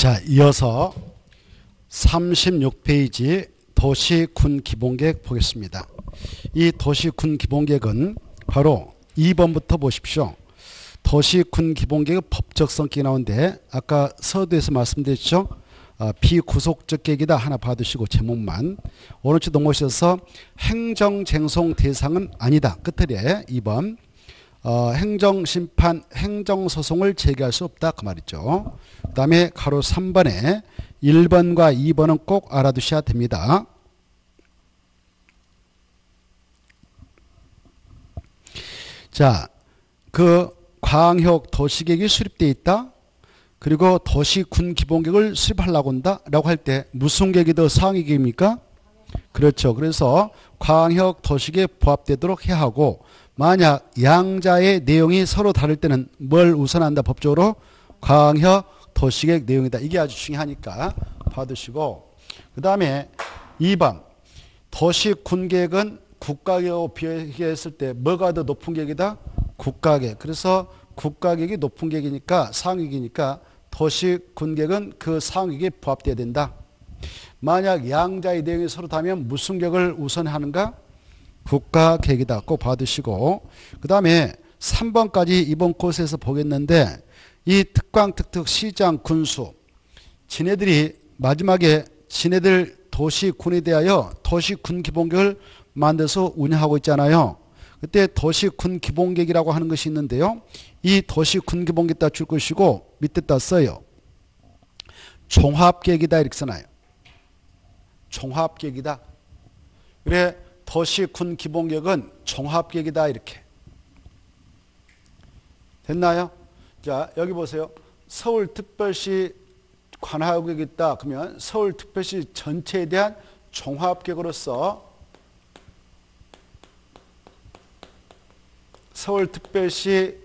자, 이어서 36페이지 도시군 기본계획 보겠습니다. 이 도시군 기본계획은 바로 2번부터 보십시오. 도시군 기본계획의 법적 성격이 나오는데 아까 서두에서 말씀드렸죠. 비구속적 계획이다 하나 봐두시고 제목만. 오른쪽 동호시에서 행정쟁송 대상은 아니다. 끝에 2번. 행정심판, 행정소송을 제기할 수 없다. 그 말이죠. 그 다음에 가로 3번에 1번과 2번은 꼭 알아두셔야 됩니다. 자, 그 광역 도시계획이 수립되어 있다. 그리고 도시군 기본계획을 수립하려고 한다. 라고 할 때 무슨 계획이 더 상위 계획입니까? 그렇죠. 그래서 광역 도시계획 부합되도록 해야 하고, 만약 양자의 내용이 서로 다를 때는 뭘 우선한다? 법적으로 광역 도시계획 내용이다. 이게 아주 중요하니까 봐두시고, 그 다음에 2번 도시군계획은 국가계획하고 비교했을 때 뭐가 더 높은 계획이다? 국가계획. 그래서 국가계획이 높은 계획이니까 상위계획이니까 도시군계획은 그 상위계획에 부합돼야 된다. 만약 양자의 내용이 서로 다르면 무슨 계획을 우선하는가? 국가계획이다. 꼭 봐두시고, 그 다음에 3번까지 이번 코스에서 보겠는데, 이 특광, 특특, 시장, 군수, 지네들이 마지막에 지네들 도시군에 대하여 도시군 기본계획을 만들어서 운영하고 있잖아요. 그때 도시군 기본계획이라고 하는 것이 있는데요. 이 도시군 기본계획 줄 것이고 밑에다 써요. 종합계획이다 이렇게 써놔요. 종합계획이다. 그래 도시군 기본계획은 종합계획이다 이렇게. 됐나요? 자, 여기 보세요. 서울특별시 관할구역이 있다. 그러면 서울특별시 전체에 대한 종합계획으로서 서울특별시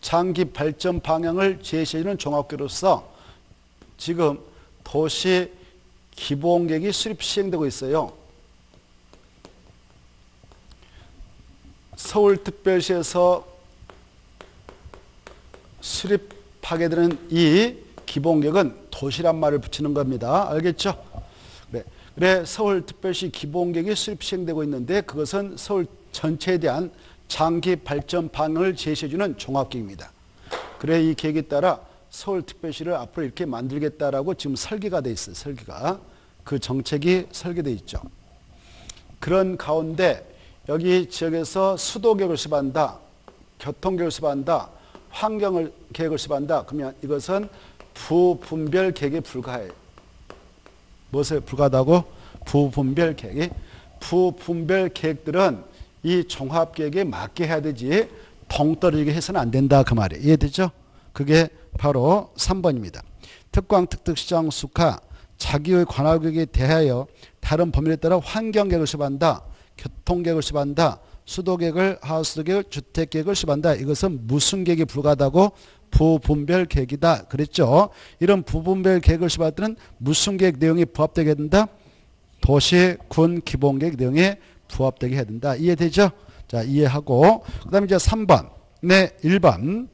장기 발전 방향을 제시해주는 종합계획으로서 지금 도시 기본계획이 수립 시행되고 있어요. 서울특별시에서 수립하게 되는 이 기본계획은 도시란 말을 붙이는 겁니다. 알겠죠? 그래 서울특별시 기본계획이 수립 시행되고 있는데 그것은 서울 전체에 대한 장기 발전 방향을 제시해주는 종합계획입니다. 그래 이 계획에 따라 서울특별시를 앞으로 이렇게 만들겠다라고 지금 설계가 돼 있어요. 설계가. 그 정책이 설계되어 있죠. 그런 가운데 여기 지역에서 수도계획을 수립한다. 교통계획을 수립한다. 환경계획을 수립한다. 그러면 이것은 부분별 계획에 불과해요. 무엇에 불과하다고? 부분별 계획이. 부분별 계획들은 이 종합계획에 맞게 해야 되지 동떨어지게 해서는 안 된다 그 말이에요. 이해되죠? 그게 바로 3번입니다. 특광, 특특, 시장, 수가, 자기의 관할구역에 대하여 다른 범위에 따라 환경계획을 수립한다. 교통계획을 수립한다. 수도계획을, 하우스계획을, 주택계획을 수립한다. 이것은 무슨 계획에 불과하다고? 부분별 계획이다. 그랬죠? 이런 부분별 계획을 수립할 때는 무슨 계획 내용이 부합되게 된다? 도시군 기본계획 내용에 부합되게 해야 된다. 이해되죠? 자, 이해하고. 그 다음에 이제 3번. 네, 1번.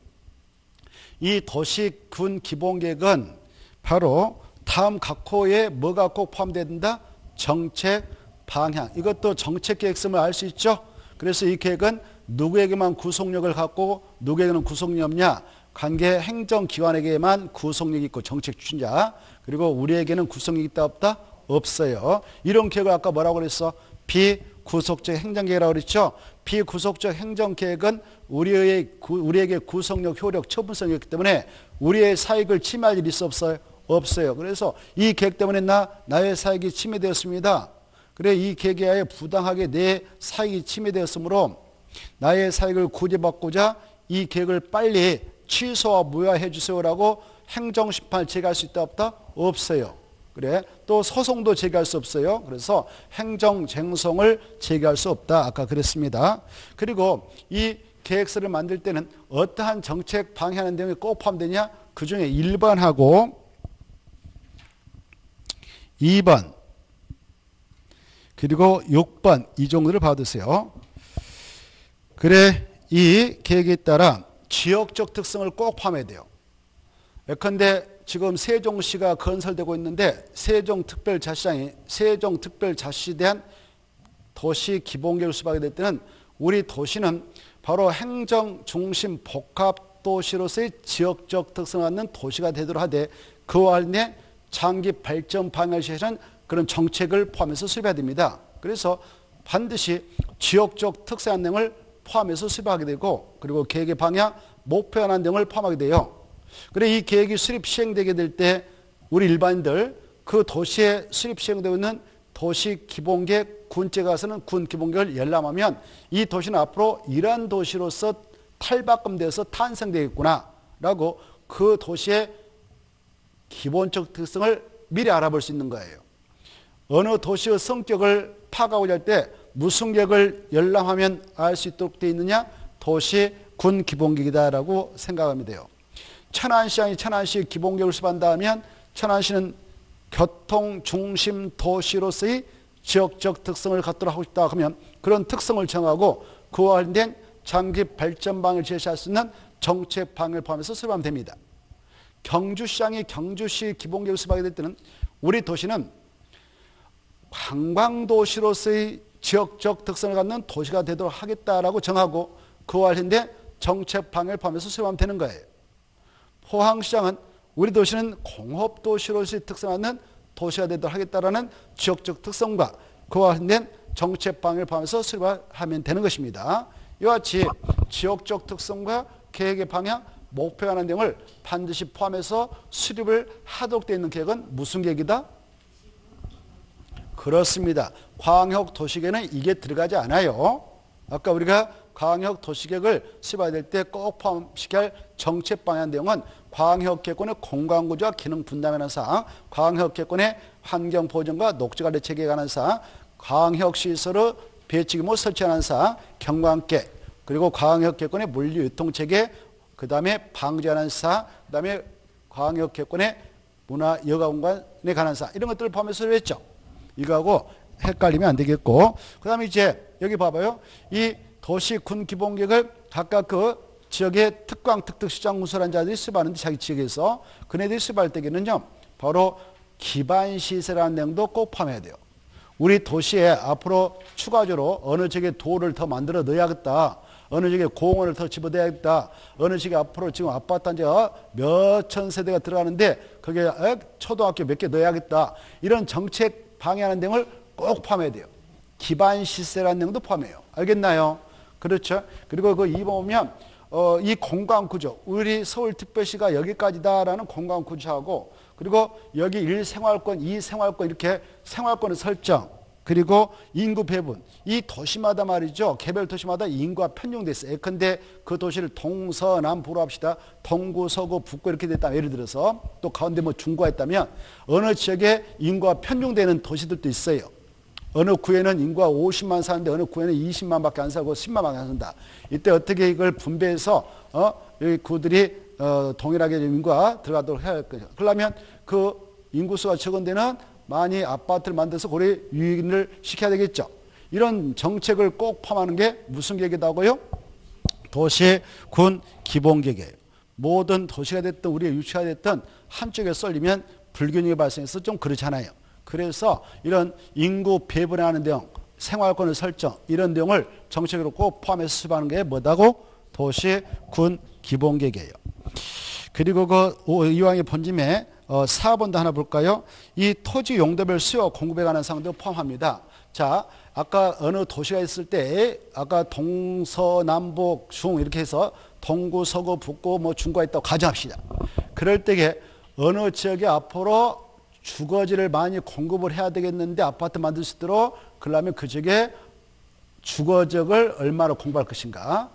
이 도시군 기본계획은 바로 다음 각 호에 뭐가 꼭 포함되어야 된다? 정책 방향. 이것도 정책계획성을 알 수 있죠? 그래서 이 계획은 누구에게만 구속력을 갖고 누구에게는 구속력이 없냐? 관계 행정기관에게만 구속력이 있고 정책 추진자. 그리고 우리에게는 구속력이 있다 없다? 없어요. 이런 계획을 아까 뭐라고 그랬어? 비구속적 행정계획이라고 그랬죠? 비구속적 행정계획은 우리에게 구속력, 효력, 처분성이 있기 때문에 우리의 사익을 침해할 일이 있어 없어요? 없어요. 그래서 이 계획 때문에 나의 사익이 침해되었습니다. 그래 이 계획에 의해 부당하게 내 사익이 침해되었으므로 나의 사익을 구제받고자 이 계획을 빨리 취소와 무효화해 주세요라고 행정심판을 제기할 수 있다 없다? 없어요. 그래 또 소송도 제기할 수 없어요. 그래서 행정쟁송을 제기할 수 없다. 아까 그랬습니다. 그리고 이 계획서를 만들 때는 어떠한 정책 방향하는 내용이 꼭 포함되냐? 그 중에 1번하고 2번 그리고 6번 이 정도를 봐두세요. 그래 이 계획에 따라 지역적 특성을 꼭 포함해야 돼요. 예컨대 지금 세종시가 건설되고 있는데 세종특별자치단이 세종특별자치에 대한 도시 기본계획을 수립하게 될 때는 우리 도시는 바로 행정중심 복합도시로서의 지역적 특성을 갖는 도시가 되도록 하되 그와 관련된 장기 발전 방향을 제시하는 그런 정책을 포함해서 수립해야 됩니다. 그래서 반드시 지역적 특색한 내용을 포함해서 수립하게 되고 그리고 계획의 방향, 목표 현안 등을 포함하게 돼요. 그래 이 계획이 수립 시행되게 될 때 우리 일반인들 그 도시에 수립 시행되고 있는 도시 기본계획 군지에 가서는 군 기본계획을 열람하면 이 도시는 앞으로 이러한 도시로서 탈바꿈되어서 탄생되겠구나 라고 그 도시의 기본적 특성을 미리 알아볼 수 있는 거예요. 어느 도시의 성격을 파악하고자 할 때 무슨 계획을 열람하면 알 수 있도록 되어 있느냐? 도시 군 기본계획이다라고 생각하면 돼요. 천안시장이 천안시 기본계획을 수반한다면 천안시는 교통중심 도시로서의 지역적 특성을 갖도록 하고 싶다 하면 그런 특성을 정하고 그와 관련된 장기 발전 방향을 제시할 수 있는 정책 방향을 포함해서 수립하면 됩니다. 경주시장이 경주시 기본계획을 수립하게 될 때는 우리 도시는 관광도시로서의 지역적 특성을 갖는 도시가 되도록 하겠다라고 정하고 그와 관련된 정책 방향을 포함해서 수립하면 되는 거예요. 포항시장은 우리 도시는 공업도시로서의 특성을 갖는 도시가 되도록 하겠다라는 지역적 특성과 그와 관련된 정책 방향을 포함해서 수립하면 되는 것입니다. 이와 같이 지역적 특성과 계획의 방향, 목표 현안 등을 반드시 포함해서 수립을 하도록 되어 있는 계획은 무슨 계획이다? 그렇습니다. 광역도시계획에는 이게 들어가지 않아요. 아까 우리가 광역도시계획을 수립해야 될 때 꼭 포함시켜야 할 정책 방향 내용은 광역계획권의 공간구조와 기능 분담에 관한 사항, 광역계획권의 환경보전과 녹지관리 체계에 관한 사항, 광역시설의 배치규모 설치에 관한 사항, 경관계, 그리고 광역계획권의 물류유통체계, 그 다음에 방지에 관한 사항, 그 다음에 광역계획권의 문화 여가공간에 관한 사항 이런 것들을 포함해서 수립했죠. 이거하고 헷갈리면 안 되겠고 그 다음에 이제 여기 봐봐요. 이 도시군 기본계획을 각각 그 지역의 특광 특특시장 운수라는 자들이 수립하는데 자기 지역에서 그네들이 수립할 때에는요 바로 기반시설이라는 내용도 꼭 포함해야 돼요. 우리 도시에 앞으로 추가적으로 어느 지역에 도로를 더 만들어 넣어야겠다. 어느 지역에 공원을 더 집어넣어야겠다. 어느 지역에 앞으로 지금 아파트 한 채가 몇천 세대가 들어가는데 거기에 초등학교 몇 개 넣어야겠다. 이런 정책 방해하는 내용을 꼭 포함해야 돼요. 기반시설이라는 내용도 포함해요. 알겠나요? 그렇죠. 그리고 그 2번 보면 이 공간구조, 우리 서울특별시가 여기까지다라는 공간구조하고 그리고 여기 1생활권, 2생활권 이렇게 생활권의 설정 그리고 인구 배분, 이 도시마다 말이죠. 개별 도시마다 인구가 편중돼 있어요. 예컨대 그 도시를 동서남북으로 합시다. 동구, 서구, 북구 이렇게 됐다면 예를 들어서 또 가운데 뭐 중구가 있다면 어느 지역에 인구가 편중되는 도시들도 있어요. 어느 구에는 인구가 50만 사는데 어느 구에는 20만밖에 안 살고 10만밖에 안 산다. 이때 어떻게 이걸 분배해서 이 구들이 동일하게 인구가 들어가도록 해야 할 거죠. 그러면 그 인구수가 적은 데는 많이 아파트를 만들어서 고래 유인을 시켜야 되겠죠. 이런 정책을 꼭 포함하는 게 무슨 계획이다고요? 도시, 군, 기본계획이에요. 모든 도시가 됐든 우리의 유치가 됐든 한쪽에 쏠리면 불균형이 발생해서 좀 그렇잖아요. 그래서 이런 인구 배분하는 내용, 생활권의 설정 이런 내용을 정책으로 꼭 포함해서 수립하는 게 뭐다고? 도시, 군, 기본계획이에요. 그리고 그 이왕의 본짐에 4번도 하나 볼까요? 이 토지 용도별 수요 공급에 관한 사항도 포함합니다. 자, 아까 어느 도시가 있을 때 아까 동서남북 중 이렇게 해서 동구, 서구, 북구, 뭐 중구가 있다고 가정합시다. 그럴 때에 어느 지역에 앞으로 주거지를 많이 공급을 해야 되겠는데 아파트 만들 수 있도록 그러려면 그 지역에 주거지역을 얼마나 공부할 것인가.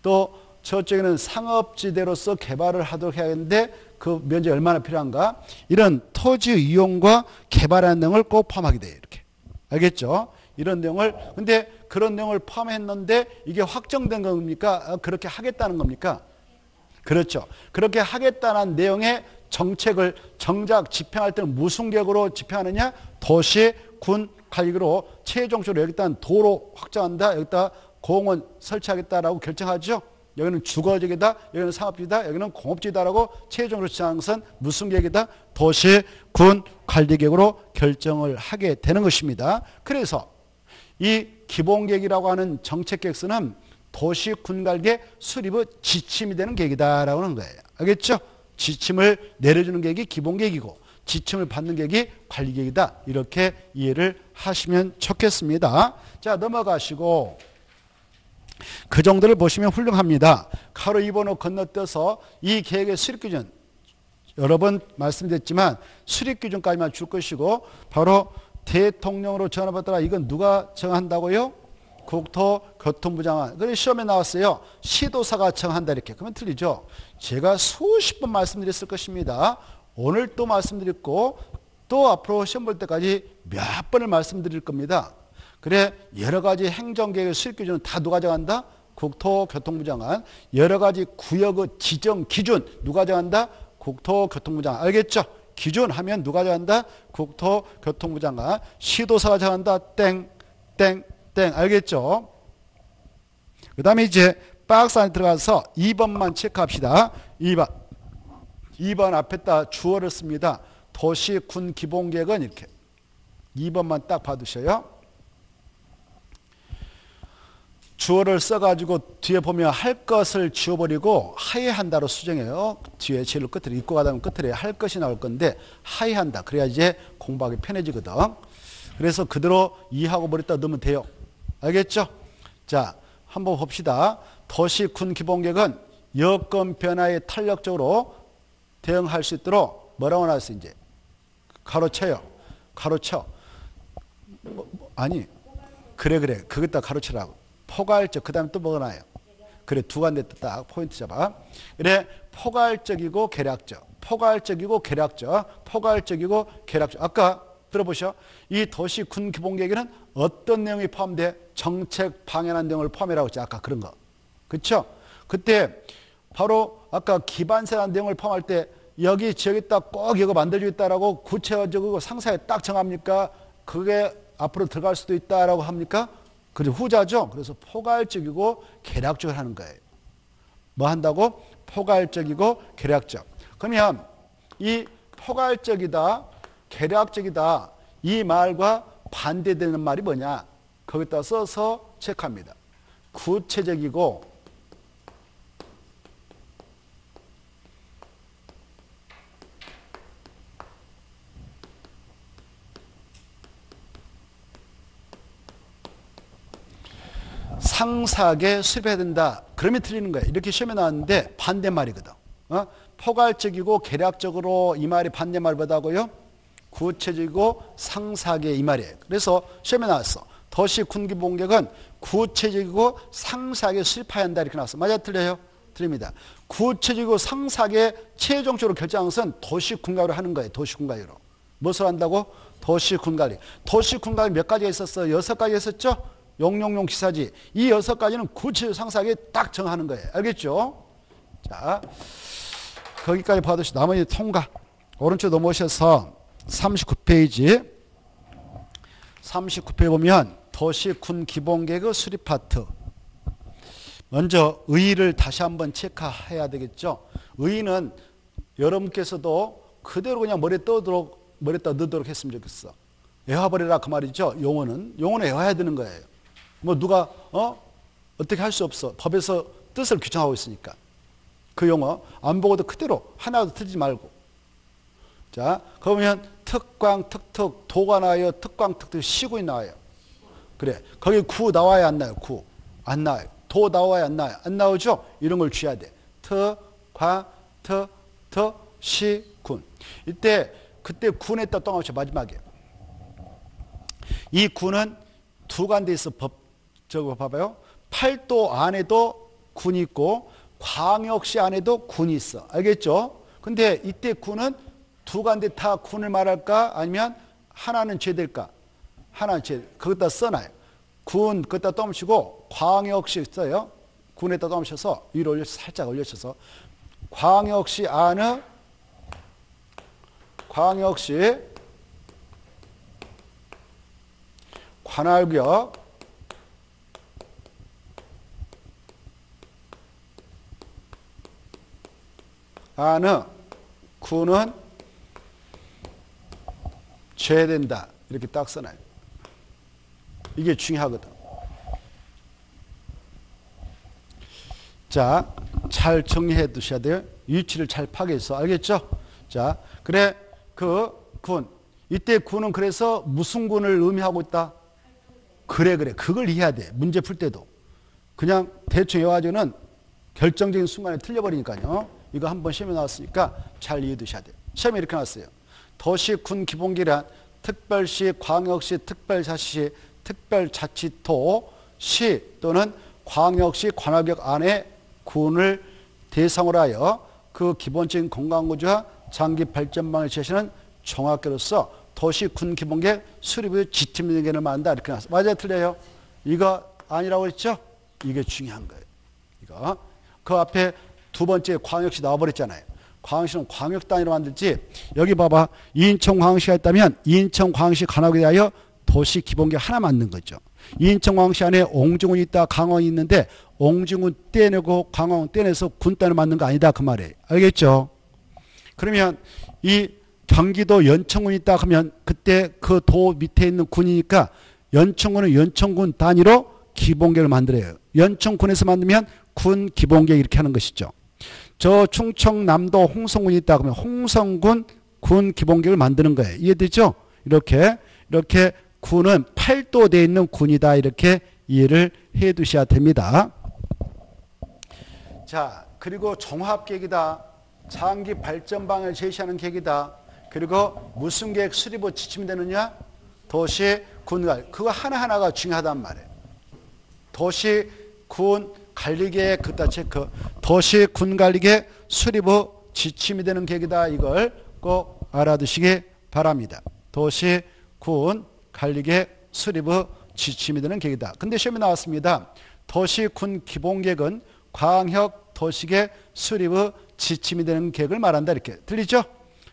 또 저쪽에는 상업지대로서 개발을 하도록 해야겠는데 그 면적이 얼마나 필요한가. 이런 토지 이용과 개발하는 내용을 꼭 포함하게 돼요. 이렇게. 알겠죠? 이런 내용을. 근데 그런 내용을 포함했는데 이게 확정된 겁니까? 그렇게 하겠다는 겁니까? 그렇죠. 그렇게 하겠다는 내용의 정책을 정작 집행할 때는 무슨 계획으로 집행하느냐? 도시, 군, 계획으로 최종적으로 여기다 도로 확장한다. 여기다 공원 설치하겠다라고 결정하죠. 여기는 주거지이다, 여기는 상업지이다, 여기는 공업지이다라고 최종적으로 지정한 것은 무슨 계획이다? 도시, 군, 관리 계획으로 결정을 하게 되는 것입니다. 그래서 이 기본계획이라고 하는 정책계획서는 도시, 군 관리의 수립의 지침이 되는 계획이다라고 하는 거예요. 알겠죠? 지침을 내려주는 계획이 기본계획이고 지침을 받는 계획이 관리계획이다. 이렇게 이해를 하시면 좋겠습니다. 자, 넘어가시고 그 정도를 보시면 훌륭합니다. 가로 2번호 건너뛰어서 이 계획의 수립기준 여러 번 말씀드렸지만 수립기준까지만 줄 것이고 바로 대통령으로 전화받더라. 이건 누가 정한다고요? 국토교통부 장관. 그래서 시험에 나왔어요. 시도사가 정한다 이렇게. 그러면 틀리죠. 제가 수십 번 말씀드렸을 것입니다. 오늘 또 말씀드렸고 또 앞으로 시험 볼 때까지 몇 번을 말씀드릴 겁니다. 그래 여러 가지 행정계획의 수립기준은 다 누가 정한다? 국토교통부 장관. 여러 가지 구역의 지정 기준 누가 정한다? 국토교통부 장관. 알겠죠? 기준 하면 누가 정한다? 국토교통부 장관. 시도사가 정한다. 땡, 땡, 땡. 알겠죠? 그 다음에 이제 박스 안에 들어가서 2번만 체크합시다. 2번 앞에다 주어를 씁니다. 도시, 군, 기본계획은 이렇게. 2번만 딱 봐두셔요. 주어를 써가지고 뒤에 보면 할 것을 지워버리고 하야한다로 수정해요. 뒤에 제일 끝으로 읽고 가다 보면 끝으로 할 것이 나올 건데 하야한다. 그래야 이제 공부하기 편해지거든. 그래서 그대로 이해하고 버렸다 넣으면 돼요. 알겠죠? 자, 한번 봅시다. 도시, 군, 기본계획은 여건 변화에 탄력적으로 대응할 수 있도록 뭐라고 나왔어요? 이제 가로쳐요. 가로쳐. 아니 그래 그것다 가로치라고. 포괄적. 그 다음에 또 뭐가 나요? 그래 두 간데 딱 포인트 잡아. 그래 포괄적이고 계략적. 포괄적이고 계략적. 포괄적이고 계략적. 아까 들어보셔. 이 도시 군 기본계획에는 어떤 내용이 포함돼? 정책 방향한 내용을 포함이라고 했지. 아까 그런 거. 그렇죠? 그때 바로 아까 기반세라는 내용을 포함할 때 여기 지역에다 꼭 이거 만들어주겠다라고 구체적으로 상세하게 딱 정합니까? 그게 앞으로 들어갈 수도 있다라고 합니까? 그리고 후자죠. 그래서 포괄적이고 계략적으로 하는 거예요. 뭐 한다고? 포괄적이고 계략적. 그러면 이 포괄적이다, 계략적이다 이 말과 반대되는 말이 뭐냐? 거기다 써서 체크합니다. 구체적이고 상세하게 수립해야 된다. 그러면 틀리는 거예요. 이렇게 시험에 나왔는데 반대말이거든. 포괄적이고 계략적으로 이 말이 반대말보다고요. 구체적이고 상세하게 이 말이에요. 그래서 시험에 나왔어. 도시 군기본계획은 구체적이고 상세하게 수립해야 한다. 이렇게 나왔어. 맞아 틀려요? 틀립니다. 구체적이고 상세하게 최종적으로 결정한 것은 도시군관리로 하는 거예요. 도시군관리로. 무엇을 한다고? 도시군관리. 도시군관리 몇 가지가 있었어? 6가지 있었죠? 용용용 기사지. 이 6가지는 구체적으로 상세하게 딱 정하는 거예요. 알겠죠? 자, 거기까지 봐두시 나머지 통과. 오른쪽 넘어오셔서 39페이지. 39페이지 보면 도시군 기본계획 수립 파트. 먼저 의의를 다시 한번 체크해야 되겠죠. 의의는 여러분께서도 그대로 그냥 머리에다 넣도록 했으면 좋겠어. 외워버리라 그 말이죠. 용어는 외워야 되는 거예요. 뭐 누가 어떻게 할 수 없어. 법에서 뜻을 규정하고 있으니까. 그 용어 안 보고도 그대로 하나도 틀리지 말고. 자, 그러면 특광, 특특, 도가 나와요. 특광, 특특, 시군이 나와요. 그래. 거기 구 나와야 안 나와요. 구. 안 나와요. 도 나와야 안 나와요. 안 나오죠? 이런 걸 쥐어야 돼. 특, 과, 특, 시, 군. 그때 군에다 또 나오죠. 마지막에. 이 군은 두 간데 있어. 저거 봐봐요. 팔도 안에도 군이 있고 광역시 안에도 군이 있어. 알겠죠? 근데 이때 군은 두 간데 다 군을 말할까? 아니면 하나는 제될까? 하나는 제. 거기다 써놔요. 군 거기다 떠붙이고 광역시 써요. 군에다 떠붙여서 위로 올려서 살짝 올려셔서 광역시 안의 광역시 관할구역 안의 군은 제외된다. 이렇게 딱 써놔요. 이게 중요하거든. 자, 잘 정리해 두셔야 돼요. 위치를 잘 파악해서. 알겠죠? 자, 그래, 그 군. 이때 군은 그래서 무슨 군을 의미하고 있다? 그래. 그걸 이해해야 돼. 문제 풀 때도. 그냥 대충 외워가지고는 결정적인 순간에 틀려버리니까요. 이거 한번 시험에 나왔으니까 잘 이해해 두셔야 돼요. 시험에 이렇게 나왔어요. 도시 군 기본계란 특별시, 광역시, 특별자치시, 특별자치도, 시 또는 광역시 관할구역 안에 군을 대상으로 하여 그 기본적인 건강구조와 장기 발전망을 제시하는 종합계로서 도시 군 기본계 수립의 지침계를 만든다. 이렇게 나왔어요. 맞아요? 틀려요? 이거 아니라고 했죠? 이게 중요한 거예요. 이거. 그 앞에 두 번째 광역시 나와버렸잖아요. 광역시는 광역 단위로 만들지. 여기 봐봐. 인천광역시가 있다면 인천광역시 관할구역에 대하여 도시 기본계 하나 만든 거죠. 인천광역시 안에 옹중군이 있다, 강원이 있는데 옹중군 떼내고 강원 떼내서 군 단위로 만든 거 아니다 그 말이에요. 알겠죠? 그러면 이 경기도 연천군이 있다 하면 그때 그 도 밑에 있는 군이니까 연천군은 연천군 단위로 기본계를 만들어요. 연천군에서 만들면 군 기본계 이렇게 하는 것이죠. 저 충청남도 홍성군이 있다 그러면 홍성군 군 기본계를 만드는 거예요. 이해되죠? 이렇게 군은 8도 되어 있는 군이다. 이렇게 이해를 해 두셔야 됩니다. 자, 그리고 종합계획이다. 장기 발전방을 제시하는 계획이다. 그리고 무슨 계획 수립을 지침이 되느냐? 도시, 군관. 그거 하나하나가 중요하단 말이에요. 도시, 군, 관리계획, 그다 체크. 도시, 군 관리계획 수립의 지침이 되는 계획이다. 이걸 꼭 알아두시기 바랍니다. 도시, 군, 관리계획 수립의 지침이 되는 계획이다. 근데 시험에 나왔습니다. 도시, 군 기본계획은 광역 도시계획 수립의 지침이 되는 계획을 말한다. 이렇게 들리죠?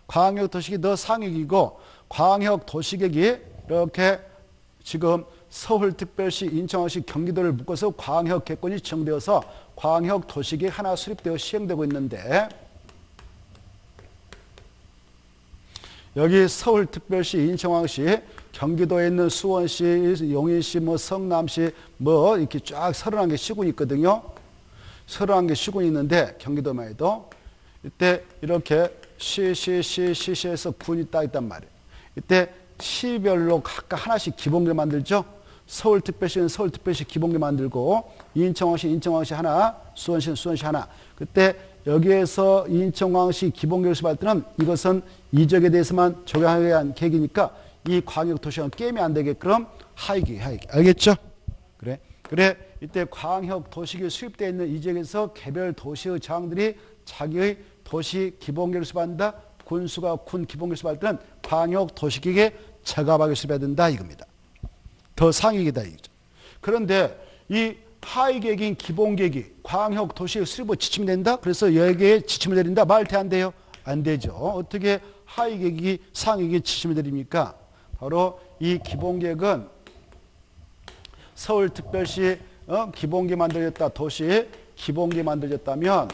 광역 도시계획이 더 상위이고 광역 도시계획이 이렇게 지금 서울특별시, 인천시, 경기도를 묶어서 광역 계획권이 지정되어서 광역 도시계획 하나 수립되어 시행되고 있는데 여기 서울특별시, 인천시, 경기도에 있는 수원시, 용인시, 성남시 이렇게 쫙 31개 시군이 있거든요. 31개 시군이 있는데 경기도만 해도 이때 이렇게 시에서 군이 딱 있단 말이에요. 이때 시별로 각각 하나씩 기본계 만들죠. 서울특별시는 서울특별시 기본계 만들고 인천광역시 하나, 수원시는 수원시 하나. 그때 여기에서 인천광역시 기본계획을 수립할 때는 이것은 이적에 대해서만 적용하기 위한 계획이니까 이 광역도시가 게임이 안 되게끔 하위계획. 알겠죠? 그래 이때 광역도시계획 수립되어 있는 이 지역에서 개별 도시의 장들이 자기의 도시 기본계획을 수립한다. 군수가 군 기본계획을 수립할 때는 광역도시계획에 적합하게 수립해야 된다 이겁니다. 더 상위계획이다 이거죠. 그런데 이 하위계획인 기본계획이 광역도시계획 수립을 지침이 된다. 그래서 여기에 지침을 내린다. 말 돼 안 돼요? 안 되죠. 어떻게 하위계획이 상위계획에 지침을 내립니까? 바로 이 기본계획은 서울특별시 기본계 만들어졌다. 도시 기본계 만들어졌다면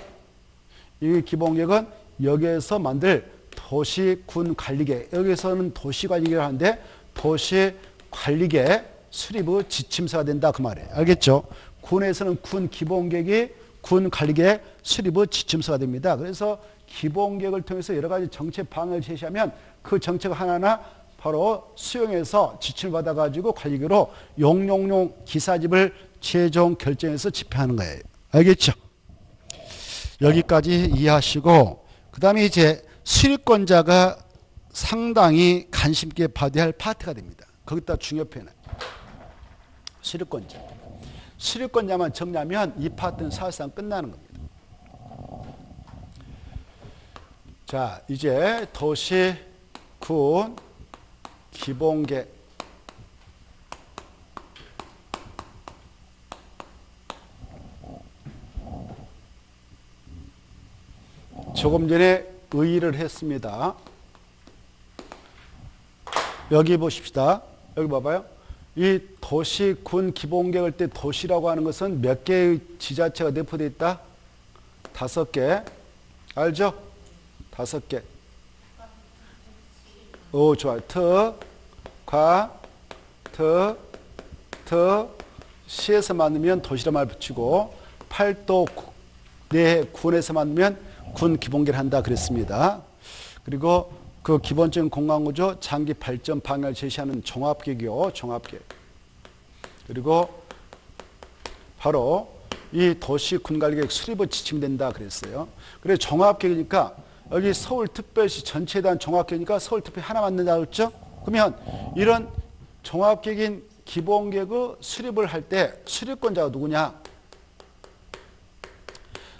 이 기본계획은 여기에서 만들 도시군관리계, 여기서는 도시관리계를 하는데 도시관리계 수립의 지침서가 된다 그 말이에요. 알겠죠? 군에서는 군 기본계획이 군관리계 수립의 지침서가 됩니다. 그래서 기본계획을 통해서 여러 가지 정책 방향을 제시하면 그 정책 하나하나 바로 수용해서 지침을 받아가지고 관리계로 용용용 기사집을 최종 결정해서 집행하는 거예요. 알겠죠? 여기까지 이해하시고 그 다음에 이제 수립권자가 상당히 관심 있게 봐야 할 파트가 됩니다. 거기다 중요표현은 수립권자. 수립권자만 정리하면 이 파트는 사실상 끝나는 겁니다. 자, 이제 도시, 군, 기본계 조금 전에 의의를 했습니다. 여기 보십시다. 여기 봐봐요. 이 도시, 군, 기본계획 때 도시라고 하는 것은 몇 개의 지자체가 내포되어 있다? 5개. 알죠? 5개. 오, 좋아요. 트, 과, 트, 시에서 만들면 도시란 말 붙이고, 팔도, 네, 군에서 만들면 군 기본계를 한다 그랬습니다. 그리고 그 기본적인 공간구조, 장기 발전 방향을 제시하는 종합계획이요. 종합계획. 그리고 바로 이 도시 군관리계획 수립을 지침이 된다 그랬어요. 그래서 종합계획이니까 여기 서울특별시 전체에 대한 종합계획이니까 서울특별시 하나 만든다 그랬죠. 그러면 이런 종합계획인 기본계획의 수립을 할 때 수립권자가 누구냐?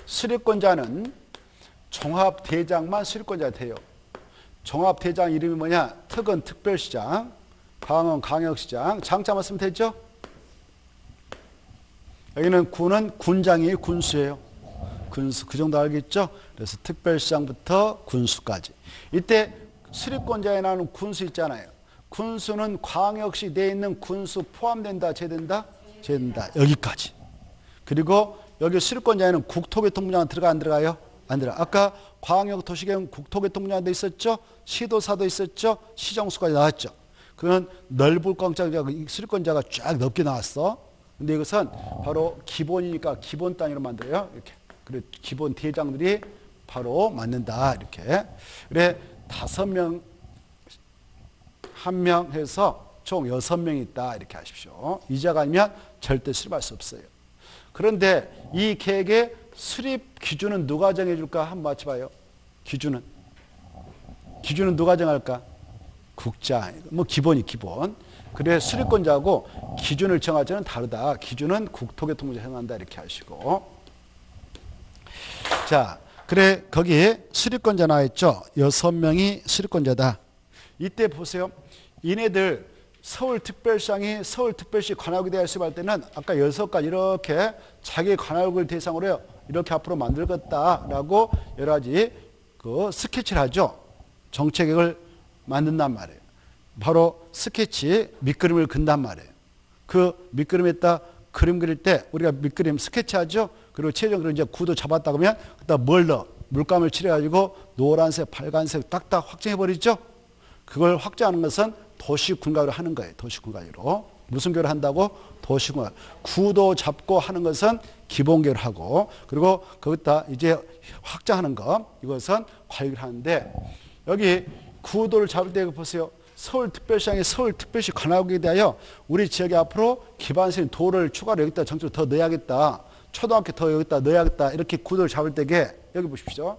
수립권자는 종합대장만 수립권자가 돼요. 종합대장 이름이 뭐냐? 특은 특별시장, 광은 광역시장, 장자만 쓰면 되죠? 여기는 군은 군장이 군수예요. 군수, 그 정도 알겠죠? 그래서 특별시장부터 군수까지. 이때 수립권자에 나오는 군수 있잖아요. 군수는 광역시 내에 있는 군수 포함된다, 제된다? 제된다. 여기까지. 그리고 여기 수립권자에는 국토교통부장은 들어가 안 들어가요? 안 들어가. 아까 광역도시계획은 국토교통부장도 있었죠? 시도사도 있었죠? 시정수까지 나왔죠? 그건 넓을 광장자가 수립권자가 쫙 넓게 나왔어. 근데 이것은 바로 기본이니까 기본 단위로 만들어요. 이렇게. 그리고 기본 대장들이 바로 맞는다. 이렇게. 그래, 5명, 1명 해서 총 6명이 있다. 이렇게 하십시오. 이자가 아니면 절대 수립할 수 없어요. 그런데 이 계획의 수립 기준은 누가 정해줄까? 한번 맞춰봐요. 기준은 누가 정할까? 국장. 뭐 기본이 기본. 그래 수립권자하고 기준을 정할 때는 다르다. 기준은 국토교통부가 정한다. 이렇게 하시고. 자, 그래 거기에 수립권자 나와있죠. 6명이 수립권자다. 이때 보세요. 이네들 서울특별시장이 서울특별시 관할구 대학을 수립할 때는 아까 6가지 이렇게 자기 관할구를 대상으로 이렇게 앞으로 만들겠다라고 여러 가지 그 스케치를 하죠. 정책을 만든단 말이에요. 바로 스케치, 밑그림을 그린단 말이에요. 그 밑그림에다 그림 그릴 때 우리가 밑그림 스케치하죠. 그리고 최종적으로 이제 구도 잡았다 그러면 그다음 뭘 넣어? 물감을 칠해가지고 노란색, 빨간색 딱딱 확정해버리죠. 그걸 확정하는 것은 도시군관으로 하는 거예요. 도시군관으로. 무슨 교를 한다고? 도시군관. 구도 잡고 하는 것은 기본교를 하고, 그리고 거기다 이제 확장하는 거, 이것은 관리를 하는데, 여기 구도를 잡을 때 보세요. 서울특별시장이 서울특별시 관할구에 대하여 우리 지역에 앞으로 기반세인 도를 추가로 여기다 정책을 더 넣어야겠다. 초등학교 더 여기다 넣어야겠다. 이렇게 구도를 잡을 때게 여기 보십시오.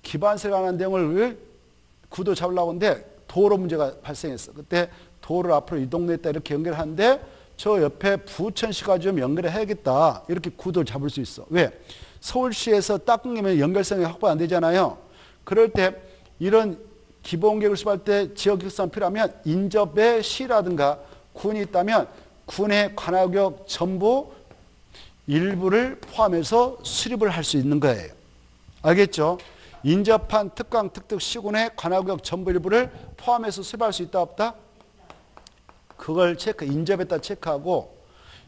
기반세에 관한 내용을 구도 잡으려고 하는데 도로 문제가 발생했어. 그때 도를 앞으로 이 동네에다 이렇게 연결하는데 저 옆에 부천시가 좀 연결을 해야겠다. 이렇게 구도를 잡을 수 있어. 왜? 서울시에서 딱 끊기면 연결성이 확보 안 되잖아요. 그럴 때 이런 기본계획을 수립할 때 지역격상 필요하면 인접의 시라든가 군이 있다면 군의 관할구역 전부 일부를 포함해서 수립을 할 수 있는 거예요. 알겠죠? 인접한 특강, 특특, 시군의 관할구역 전부 일부를 포함해서 수립할 수 있다 없다? 그걸 인접에다 체크하고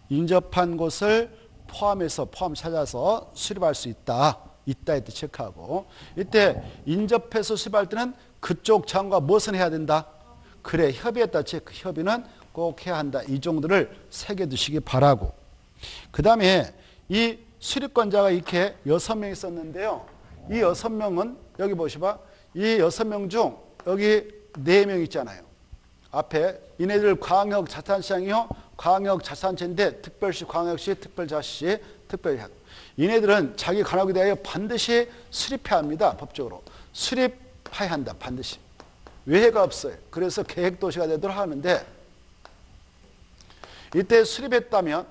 인접한 곳을 포함해서 찾아서 수립할 수 있다. 이때 체크하고 이때 인접해서 수립할 때는 그쪽 장과 무엇은 해야 된다? 그래 협의했다 체크. 협의는 꼭 해야 한다. 이 정도를 새겨두시기 바라고. 그 다음에 이 수립권자가 이렇게 6명이 있었는데요. 이 6명은 여기 보시봐. 이 6명 중 여기 4명 있잖아요. 앞에 이네들 광역자산시장이요. 광역자산체인데 특별시, 광역시, 특별자치, 특별시. 이네들은 자기 관할구에 대하여 반드시 수립해야 합니다. 법적으로. 수립해야 한다. 반드시. 외해가 없어요. 그래서 계획도시가 되도록 하는데 이때 수립했다면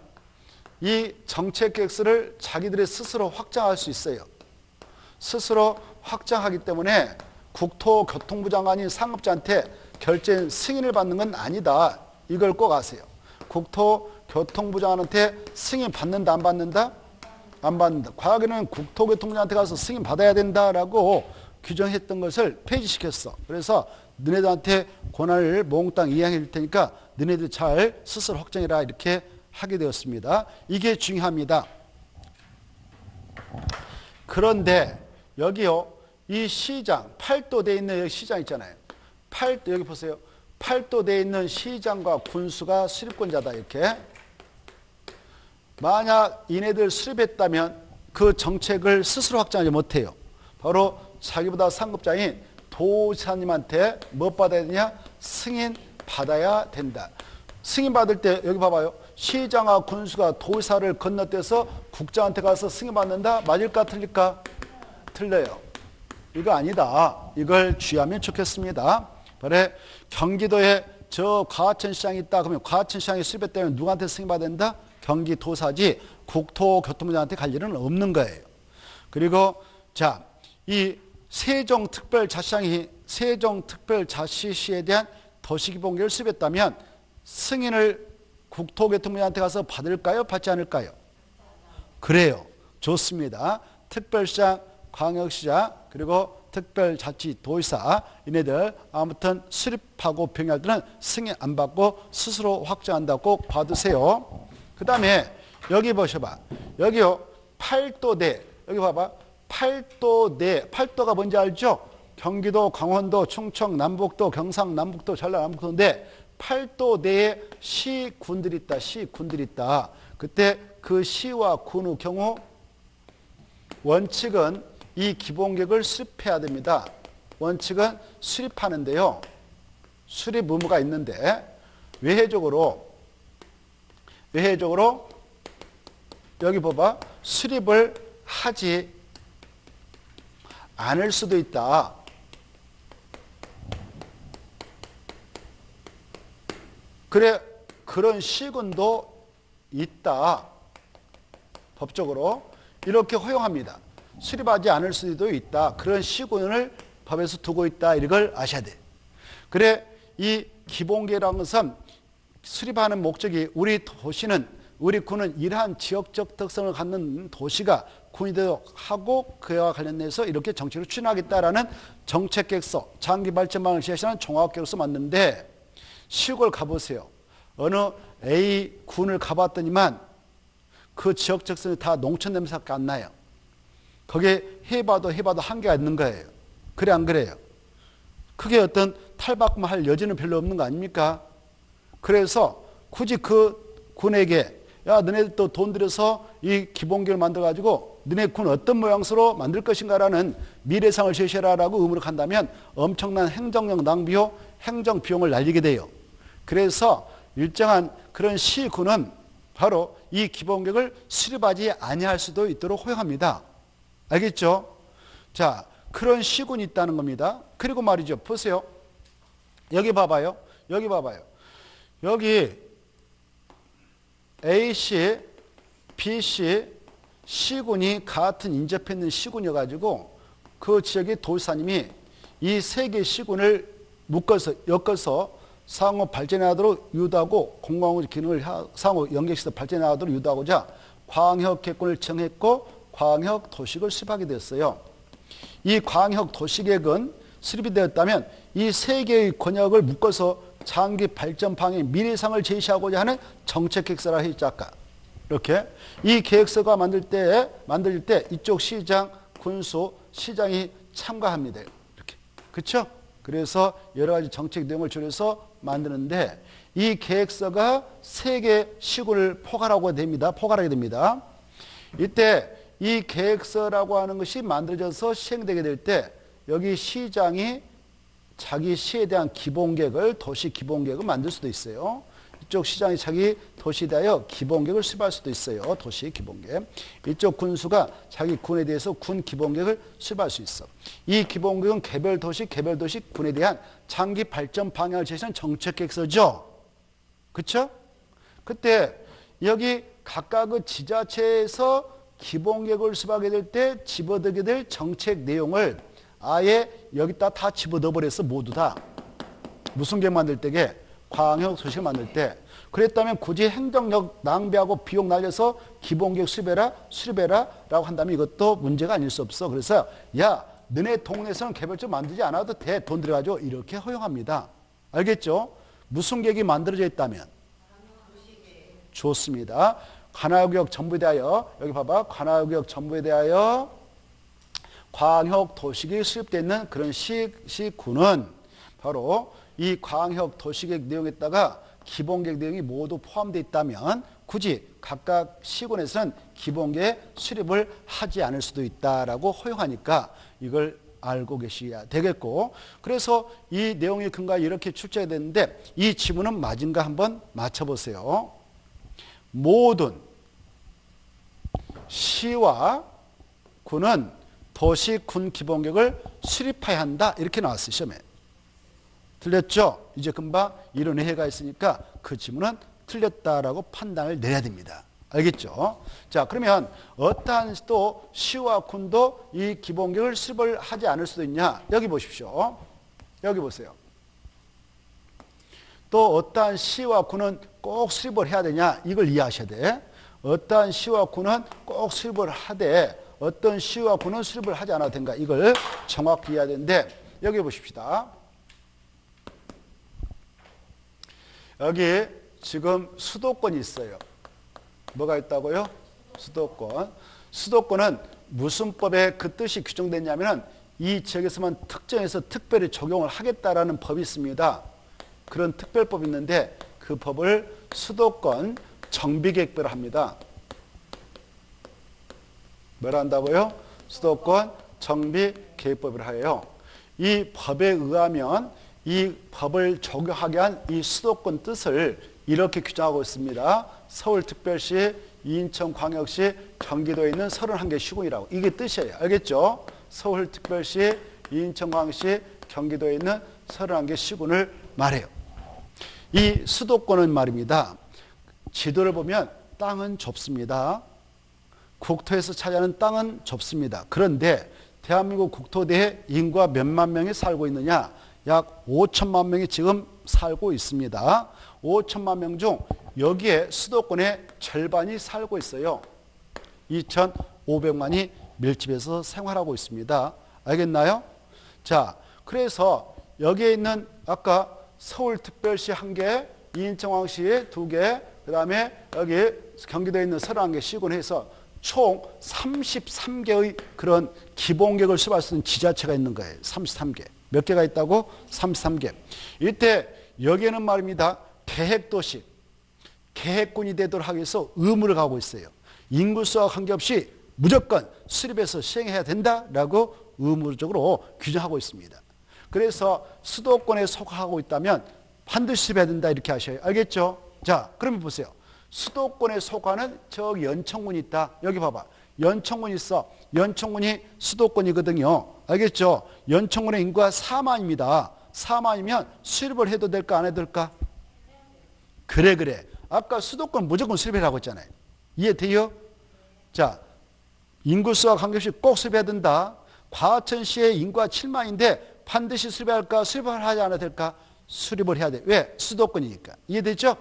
이 정책계획서를 자기들이 스스로 확장할 수 있어요. 스스로 확장하기 때문에 국토교통부 장관이 상급자한테 결재 승인을 받는 건 아니다. 이걸 꼭 아세요. 국토교통부 장관한테 승인 받는다 안 받는다? 안 받는다. 과거에는 국토교통부장한테 가서 승인 받아야 된다라고 규정했던 것을 폐지시켰어. 그래서 너네들한테 권한을 몽땅 이양해 줄 테니까 너네들 잘 스스로 확정해라 이렇게 하게 되었습니다. 이게 중요합니다. 그런데 여기요. 이 시장, 8도 돼 있는 여기 시장 있잖아요. 여기 보세요. 8도 돼 있는 시장과 군수가 수립권자다. 이렇게. 만약 이네들 수립했다면 그 정책을 스스로 확정하지 못해요. 바로 자기보다 상급자인 도지사님한테 뭐 받아야 되냐? 승인 받아야 된다. 승인 받을 때 여기 봐봐요. 시장과 군수가 도지사를 건너뛰어서 국장한테 가서 승인 받는다? 맞을까 틀릴까? 틀려요. 이거 아니다. 이걸 주의하면 좋겠습니다. 그래, 경기도에 저 과천시장이 있다. 그러면 과천시장이 수립했다면 누구한테 승인 받아야 된다? 경기도사지 국토교통부장한테 갈 일은 없는 거예요. 그리고 자, 이 세종특별자치시에 대한 도시기본계획을 수립했다면 승인을 국토교통부장한테 가서 받을까요? 받지 않을까요? 그래요. 좋습니다. 특별시장, 광역시장, 그리고 특별자치도지사 이네들 아무튼 수립하고 병행할 때는 승인 안 받고 스스로 확정한다고 꼭 봐두세요. 그 다음에 여기 보셔봐. 여기요. 8도대. 여기 봐봐. 8도대. 8도가 뭔지 알죠? 경기도, 강원도, 충청, 남북도, 경상, 남북도, 전라, 남북도인데 8도 내에 시군들이 있다. 시군들이 있다. 그때 그 시와 군의 경우 원칙은 이 기본계획을 수립해야 됩니다. 원칙은 수립하는데요. 수립 의무가 있는데 외회적으로 여기 봐봐. 수립을 하지 않을 수도 있다. 그래, 그런 시군도 있다. 법적으로 이렇게 허용합니다. 수립하지 않을 수도 있다. 그런 시군을 법에서 두고 있다. 이걸 아셔야 돼. 그래, 이 기본계획이라는 것은 수립하는 목적이 우리 도시는, 우리 군은 이러한 지역적 특성을 갖는 도시가 군이 되도록 하고 그와 관련해서 이렇게 정책을 추진하겠다라는 정책계획서, 장기발전망을 제시하는 종합계획서 만드는데 시골 가보세요. 어느 A 군을 가봤더니만 그 지역 특성이 다 농촌 냄새가 안 나요. 거기에 해봐도 한계가 있는 거예요. 그래 안 그래요? 그게 어떤 탈바꿈 할 여지는 별로 없는 거 아닙니까? 그래서 굳이 그 군에게 야 너네들 또 돈 들여서 이 기본계획을 만들어가지고 너네 군 어떤 모양새로 만들 것인가라는 미래상을 제시해라라고 의무를 한다면 엄청난 행정력 낭비요 행정비용을 날리게 돼요. 그래서 일정한 그런 시군은 바로 이 기본계획을 수립하지 아니할 수도 있도록 허용합니다. 알겠죠? 자, 그런 시군이 있다는 겁니다. 그리고 말이죠. 보세요. 여기 봐봐요. 여기 A씨, B씨, 시군이 같은 인접해 있는 시군이어가지고 그 지역의 도지사님이 이 세 개의 시군을 엮어서 상호 발전하도록 유도하고 공공의 기능을 상호 연계시켜서 발전하도록 유도하고자 광역계획권을 정했고 광역도시계획을 수립하게 됐어요. 이 광역도시계획은 수립이 되었다면 이 세 개의 권역을 묶어서 장기 발전 방향 미래상을 제시하고자 하는 정책계획서라 했죠. 아까 이렇게 이 계획서가 만들 때 이쪽 시장, 군수, 시장이 참가합니다. 이렇게 그렇죠? 그래서 여러 가지 정책 내용을 줄여서 만드는데 이 계획서가 세 개 시군을 포괄하게 됩니다. 이때 이 계획서라고 하는 것이 만들어져서 시행되게 될 때 여기 시장이 자기 시에 대한 기본계획을 도시 기본계획을 만들 수도 있어요. 이쪽 시장이 자기 도시에 대하여 기본계획을 수립할 수도 있어요. 도시 기본계획. 이쪽 군수가 자기 군에 대해서 군 기본계획을 수립할 수 있어. 이 기본계획은 개별 도시 군에 대한 장기 발전 방향을 제시한 정책계획서죠. 그렇죠? 그때 여기 각각의 지자체에서 기본계획을 수립하게 될 때 집어들게 될 정책 내용을 아예 여기다 다 집어넣어버렸어. 모두 다. 무슨 계획 만들 때게 광역도시를 만들 때 그랬다면 굳이 행정력 낭비하고 비용 날려서 기본계획 수립해라 라고 한다면 이것도 문제가 아닐 수 없어. 그래서 야 너네 동네에서는 개별적으로 만들지 않아도 돼. 돈 들여가지고 이렇게 허용합니다. 알겠죠? 무슨 계획이 만들어져 있다면 좋습니다. 관할구역 정부에 대하여 여기 봐봐. 관할구역 정부에 대하여 광역 도시계획이 수립되어 있는 그런 시군은 바로 이 광역 도시계획 내용에다가 기본계획 내용이 모두 포함되어 있다면 굳이 각각 시군에서는 기본계획 수립을 하지 않을 수도 있다라고 허용하니까 이걸 알고 계셔야 되겠고, 그래서 이 내용의 근거가 이렇게 출제가 됐는데 이 지문은 맞은가 한번 맞춰보세요. 모든 시와 군은 도시 군 기본계획을 수립해야 한다 이렇게 나왔어요, 시험에. 틀렸죠? 이제 금방 이런 해가 있으니까 그 지문은 틀렸다라고 판단을 내려야 됩니다. 알겠죠? 자, 그러면 어떠한 또 시와 군도 이 기본계획을 수립을 하지 않을 수도 있냐? 여기 보십시오. 여기 보세요. 또 어떠한 시와 군은 꼭 수립을 해야 되냐? 이걸 이해하셔야 돼. 어떠한 시와 군은 꼭 수립을 하되 어떤 시와 군은 수립을 하지 않아도 된가? 이걸 정확히 이해해야 되는데 여기 보십시다. 여기 지금 수도권이 있어요. 뭐가 있다고요? 수도권. 수도권은 무슨 법에 그 뜻이 규정됐냐면 이 지역에서만 특정해서 특별히 적용을 하겠다라는 법이 있습니다. 그런 특별법이 있는데 그 법을 수도권 정비계획법을 합니다. 뭐라 한다고요? 수도권 정비계획법을 해요. 이 법에 의하면 이 법을 적용하게 한 이 수도권 뜻을 이렇게 규정하고 있습니다. 서울특별시, 인천광역시, 경기도에 있는 31개 시군이라고. 이게 뜻이에요. 알겠죠? 서울특별시, 인천광역시, 경기도에 있는 31개 시군을 말해요. 이 수도권은 말입니다. 지도를 보면 땅은 좁습니다. 국토에서 차지하는 땅은 좁습니다. 그런데 대한민국 국토대에 인구가 몇만 명이 살고 있느냐? 약 5천만 명이 지금 살고 있습니다. 5천만 명 중 여기에 수도권의 절반이 살고 있어요. 2,500만이 밀집해서 생활하고 있습니다. 알겠나요? 자, 그래서 여기에 있는 아까 서울특별시 1개, 인천광역시 2개, 그 다음에 여기 경기도에 있는 31개 시군에서 총 33개의 그런 기본계획을 수립할 수 있는 지자체가 있는 거예요. 33개. 몇 개가 있다고? 33개. 이때 여기에는 말입니다. 계획도시, 계획군이 되도록 하기 위해서 의무를 가고 있어요. 인구수와 관계없이 무조건 수립해서 시행해야 된다라고 의무적으로 규정하고 있습니다. 그래서 수도권에 속하고 있다면 반드시 수립해야 된다 이렇게 하셔요. 알겠죠? 자, 그러면 보세요. 수도권에 속하는 저기 연천군이 있다. 여기 봐봐. 연천군이 있어. 연천군이 수도권이거든요. 알겠죠? 연천군의 인구가 4만입니다. 4만이면 수립을 해도 될까 안 해도 될까? 그래. 아까 수도권 무조건 수립해라고 했잖아요. 이해돼요? 자, 인구수와 관계없이 꼭 수립해야 된다. 과천시의 인구가 7만인데 반드시 수립해야 할까? 수립을 하지 않아도 될까? 수립을 해야 돼. 왜? 수도권이니까. 이해되죠?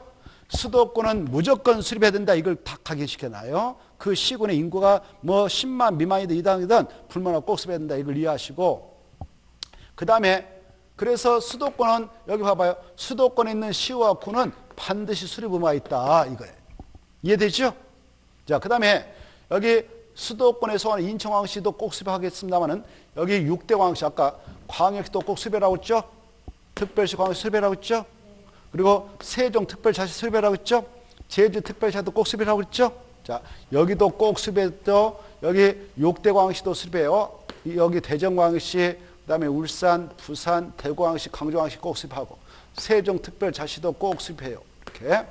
수도권은 무조건 수립해야 된다. 이걸 딱 각인시켜놔요. 그 시군의 인구가 뭐 10만 미만이든 이상이든 불문하고 꼭 수립해야 된다. 이걸 이해하시고, 그 다음에 그래서 수도권은 여기 봐봐요. 수도권에 있는 시와 군은 반드시 수립 의무가 있다. 이거예요. 이해되죠? 자, 그 다음에 여기 수도권에 속하는 인천광역시도 꼭 수립하겠습니다만은 여기 6대 광역시 아까 광역시도 꼭 수립하라고 했죠? 특별시 광역시 수립하라고 했죠? 그리고 세종특별자치 수립하라고 했죠? 제주특별자치도 꼭 수립하라고 했죠? 자, 여기도 꼭 수립했죠? 여기 6대 광역시도 수립해요. 여기 대전광역시, 그 다음에 울산, 부산, 대구광역시, 광주광역시 꼭 수립하고 세종특별자치도 꼭 수립해요. 이렇게.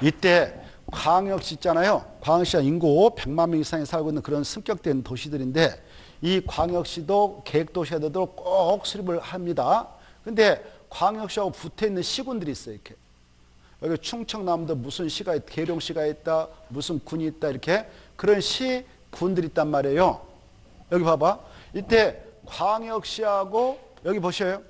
이때 광역시 있잖아요. 광역시가 인구 100만 명 이상이 살고 있는 그런 승격된 도시들인데 이 광역시도 계획도시가 되도록 꼭 수립을 합니다. 근데 광역시하고 붙어있는 시군들이 있어요. 이렇게. 여기 충청남도 무슨 시가 있다, 계룡시가 있다, 무슨 군이 있다 이렇게 그런 시군들이 있단 말이에요. 여기 봐봐. 이때 광역시하고 여기 보셔요.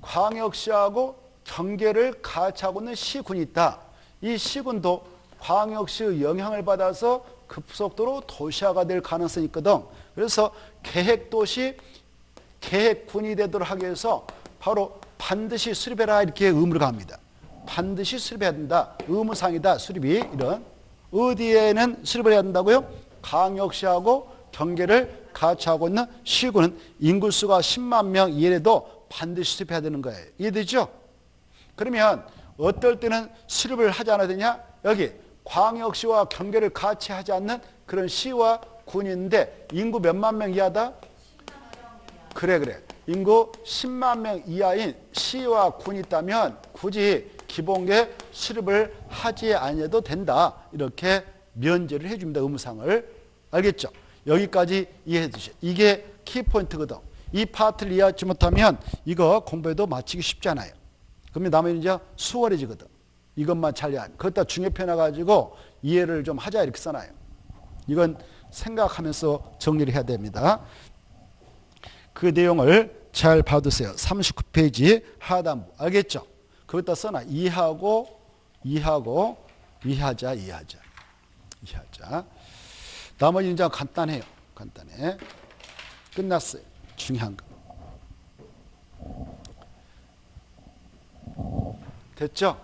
광역시하고 경계를 같이 하고 있는 시군이 있다. 이 시군도 광역시의 영향을 받아서 급속도로 도시화가 될 가능성이 있거든. 그래서 계획도시, 계획군이 되도록 하기 위해서 바로 반드시 수립해라 이렇게 의무를 가합니다. 반드시 수립해야 된다. 의무상이다. 수립이 이런. 어디에는 수립을 해야 된다고요? 광역시하고 경계를 같이 하고 있는 시군은 인구수가 10만 명 이내에도 반드시 수립해야 되는 거예요. 이해되죠? 그러면 어떨 때는 수립을 하지 않아야 되냐? 여기 광역시와 경계를 같이 하지 않는 그런 시와 군이 있는데 인구 몇만 명 이하다? 그래. 인구 10만 명 이하인 시와 군이 있다면 굳이 기본계 수립을 하지 않아도 된다. 이렇게 면제를 해줍니다. 의무상을. 알겠죠? 여기까지 이해해 주세요. 이게 키포인트거든. 이 파트를 이해하지 못하면 이거 공부해도 마치기 쉽지 않아요. 그러면 나머지는 이제 수월해지거든. 이것만 잘 이해하면. 그것다 중요편해가지고 이해를 좀 하자 이렇게 써놔요. 이건 생각하면서 정리를 해야 됩니다. 그 내용을 잘 봐두세요. 39페이지 하단부. 알겠죠? 그것다 써놔. 이해하자. 나머지는 이제 간단해요. 간단해. 끝났어요. 중요한 거. 됐죠?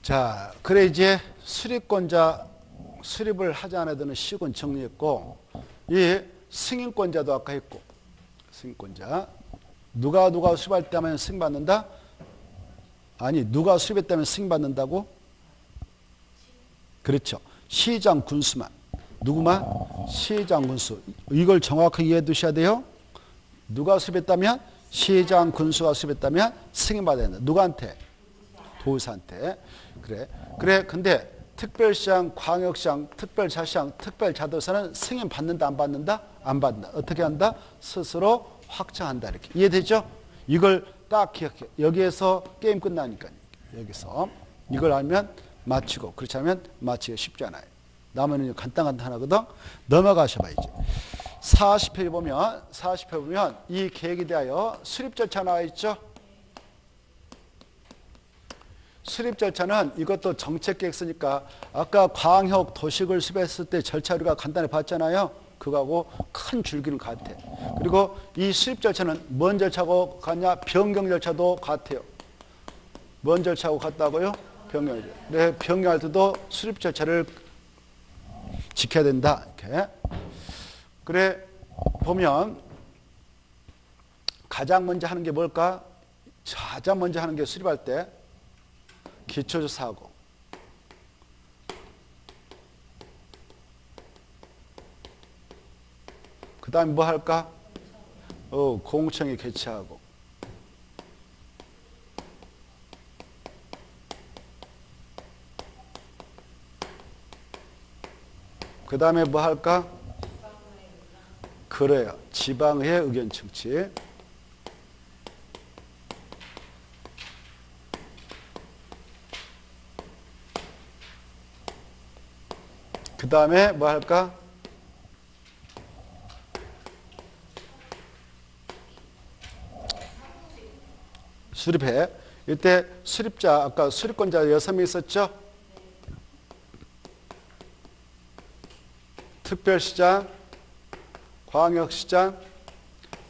자, 그래 이제 수립권자 수립을 하지 않아도는 시군 정리했고, 이 승인권자도 아까 했고, 승인권자 누가 수립할 때만 승인받는다? 아니, 누가 수립했다면 승인받는다고? 그렇죠. 시장 군수만. 누구만? 시장 군수. 이걸 정확하게 이해해 두셔야 돼요. 누가 수립했다면? 시장 군수가 수립했다면 승인받아야 된다. 누구한테? 도의사한테. 그래. 근데 특별시장, 광역시장, 특별자치장, 특별자도사는 승인 받는다, 안 받는다? 안 받는다. 어떻게 한다? 스스로 확정한다. 이렇게. 이해되죠? 이걸 딱 기억해. 여기에서 게임 끝나니까요. 여기서. 이걸 알면 마치고, 그렇지 않으면 마치기가 쉽지 않아요. 남은 간단하거든. 넘어가셔봐, 이제. 40페이지 보면 이 계획에 대하여 수립 절차 나와 있죠? 수립 절차는 이것도 정책계획 쓰니까 아까 광역 도식을 수립했을 때 절차 우리가 간단히 봤잖아요. 그거하고 큰 줄기는 같아. 그리고 이 수립 절차는 뭔 절차고 같냐? 변경 절차도 같아요. 뭔 절차고 같다고요? 변경 절차. 네, 변경할 때도 수립 절차를 지켜야 된다. 이렇게. 그래 보면 가장 먼저 하는 게 뭘까? 가장 먼저 하는 게 수립할 때 기초조사하고, 그 다음에 뭐 할까? 공청회 개최하고, 그 다음에 뭐 할까? 그래요. 지방의회 의견 청취. 그 다음에 뭐 할까? 수립해. 이때 수립자, 아까 수립권자 6명 있었죠? 특별시장, 광역시장,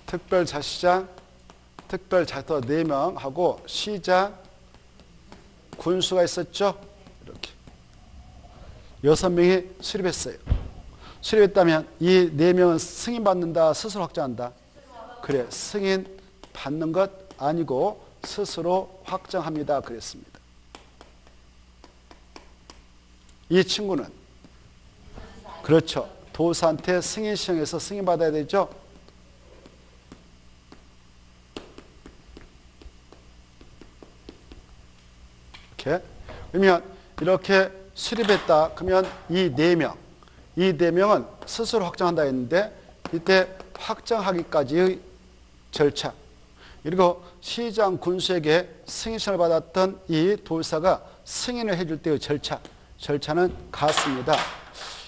특별자치장, 특별자치도 4명 하고 시장, 군수가 있었죠? 이렇게 6명이 수립했어요. 수립했다면 이 4명은 승인받는다, 스스로 확정한다? 그래, 승인 받는 것 아니고 스스로 확정합니다. 그랬습니다. 이 친구는 그렇죠. 도사한테 승인 시청해서 승인받아야 되죠. 이렇게. 그러면 이렇게 수립했다. 그러면 이 4명은 스스로 확정한다 했는데 이때 확정하기까지의 절차, 그리고 시장 군수에게 승인을 받았던 이 도사가 승인을 해줄 때의 절차는 같습니다.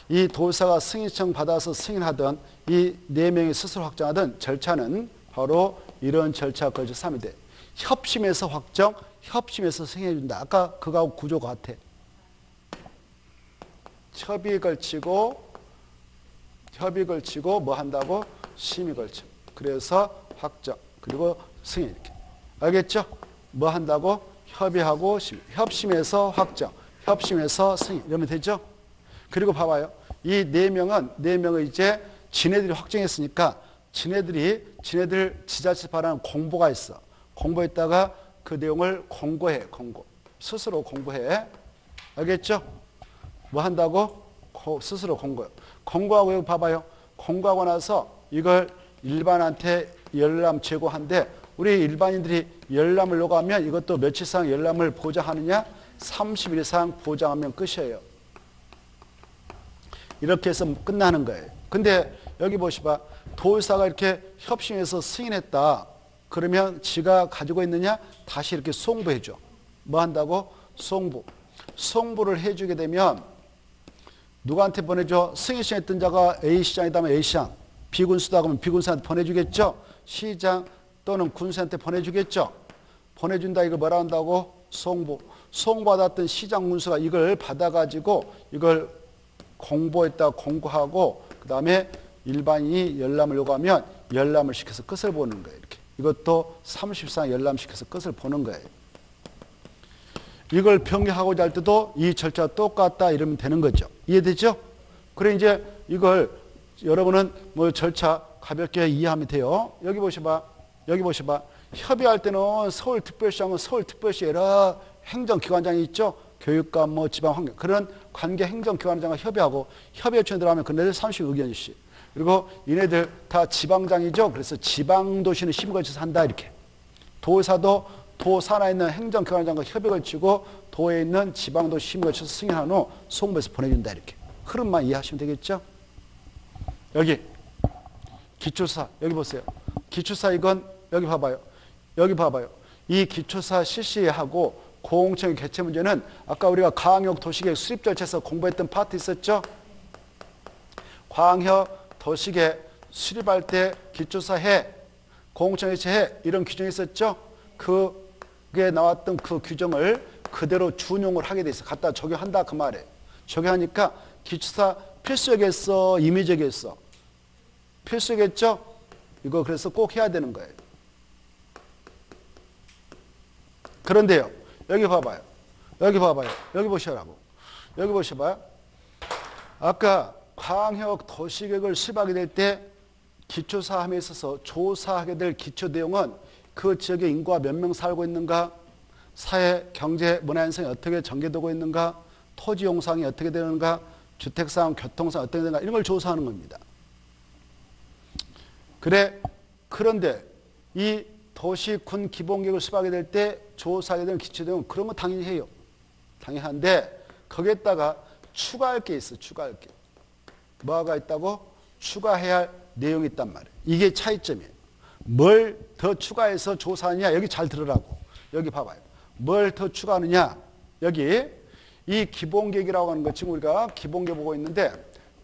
이 도사가 승인청 받아서 승인하던 이 4명이 스스로 확정하던 절차는 바로 이런 절차가 걸쳐서 하면 돼. 협심에서 확정, 협심에서 승인해준다. 아까 그거하고 구조가 같아. 협의 걸치고 뭐 한다고? 심의 걸쳐. 그래서 확정, 그리고 승인 이렇게. 알겠죠? 뭐 한다고? 협의하고 심의. 협심에서 확정, 협심에서 승인. 이러면 되죠? 그리고 봐봐요. 이 네 명을 이제 지네들이 확정했으니까 지네들 지자체 발행한 공보가 있어. 공보했다가 그 내용을 공고해. 스스로 공고해. 알겠죠? 뭐 한다고? 스스로 공고해요. 공고하고 여기 봐봐요. 공고하고 나서 이걸 일반한테 열람 제공한데 우리 일반인들이 열람을 요구하면 이것도 며칠 이상 열람을 보장하느냐? 30일 이상 보장하면 끝이에요. 이렇게 해서 끝나는 거예요. 근데 여기 보시봐. 도의사가 이렇게 협심해서 승인했다. 그러면 지가 가지고 있느냐? 다시 이렇게 송부해줘. 뭐 한다고? 송부. 송부를 해주게 되면 누구한테 보내줘? 승인 시행했던 자가 A시장이다 하면 A시장, B군수다 그러면 B군수한테 보내주겠죠? 시장 또는 군수한테 보내주겠죠? 보내준다. 이걸 뭐라 한다고? 송부. 송받았던 시장 군수가 이걸 받아가지고 이걸 공보했다 공고하고 그 다음에 일반인이 열람을 요구하면 열람을 시켜서 끝을 보는 거예요. 이렇게. 이것도 30상 열람시켜서 끝을 보는 거예요. 이걸 변경하고자 할 때도 이 절차가 똑같다 이러면 되는 거죠. 이해되죠? 그래 이제 이걸 여러분은 뭐 절차 가볍게 이해하면 돼요. 여기 보셔봐. 협의할 때는 서울특별시장은 서울특별시 여러 행정기관장이 있죠. 교육감, 뭐 지방환경 그런 관계 행정기관장과 협의하고 협의회청에 들어가면 그네들 30의견일씩. 그리고 얘네들 다 지방장이죠. 그래서 지방도시는 심의 걸쳐서 한다 이렇게. 도사도 도 산하에 있는 행정기관장과 협의 걸치고 도에 있는 지방도시 심의 걸쳐서 승인한 후 송부해서 보내준다 이렇게. 흐름만 이해하시면 되겠죠. 여기 기초사 여기 보세요. 기초사 이건 여기 봐봐요. 이 기초사 실시하고 공공청의 개최 문제는 아까 우리가 광역 도시계획 수립 절차에서 공부했던 파트 있었죠? 광역 도시계획 수립할 때 기초사 해, 공공청 개최해 이런 규정이 있었죠? 그게 나왔던 그 규정을 그대로 준용을 하게 돼 있어. 갖다 적용한다 그 말이에요. 적용하니까 기초사 필수적이겠어, 임의적이겠어? 필수겠죠? 이거 그래서 꼭 해야 되는 거예요. 그런데요. 여기 봐봐요. 여기 보시라고. 여기 보셔봐요. 아까 광역 도시계획을 수립하게 될 때 기초사함에 있어서 조사하게 될 기초 내용은 그 지역의 인구가 몇 명 살고 있는가, 사회, 경제, 문화 현상이 어떻게 전개되고 있는가, 토지 용상이 어떻게 되는가, 주택상, 교통상 어떻게 되는가 이런 걸 조사하는 겁니다. 그런데 이 도시군 기본계획을 수립하게 될 때 조사하게 되는 기초 내용은 그런 거 당연히 해요. 당연한데 거기에다가 추가할 게 있어. 추가할 게. 뭐가 있다고? 추가해야 할 내용이 있단 말이에요. 이게 차이점이에요. 뭘 더 추가해서 조사하느냐. 여기 잘 들으라고. 여기 봐봐요. 뭘 더 추가하느냐. 여기 이 기본계획이라고 하는 거 지금 우리가 기본계획 보고 있는데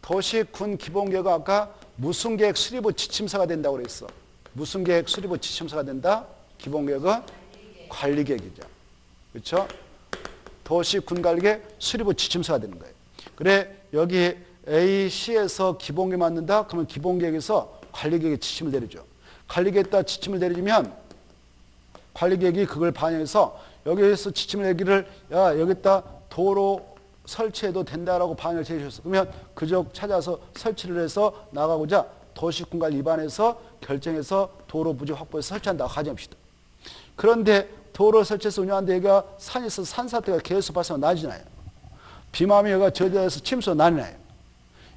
도시군 기본계획은 아까 무슨 계획 수립 후 지침서가 된다고 그랬어. 무슨 계획 수립 후 지침서가 된다? 기본계획은 관리계획이죠. 그렇죠? 도시군관리계획 수립 후 지침서가 되는 거예요. 그래 여기 A시에서 기본계획 만든다? 그러면 기본계획에서 관리계획에 지침을 내리죠. 관리계획에다 지침을 내리면 관리계획이 그걸 반영해서 여기에서 지침을 내기를 야 여기다 도로 설치해도 된다라고 반영을 제시했어. 그러면 그쪽 찾아서 설치를 해서 나가고자 도시군관리 위반해서 결정해서 도로 부지 확보해서 설치한다고 가정합시다. 그런데 도로 설치해서 운영하는데 여기가 산이 있어서 산사태가 계속 발생하면 나지나요. 비마음이 여기가 저지해서 침수가 나나요.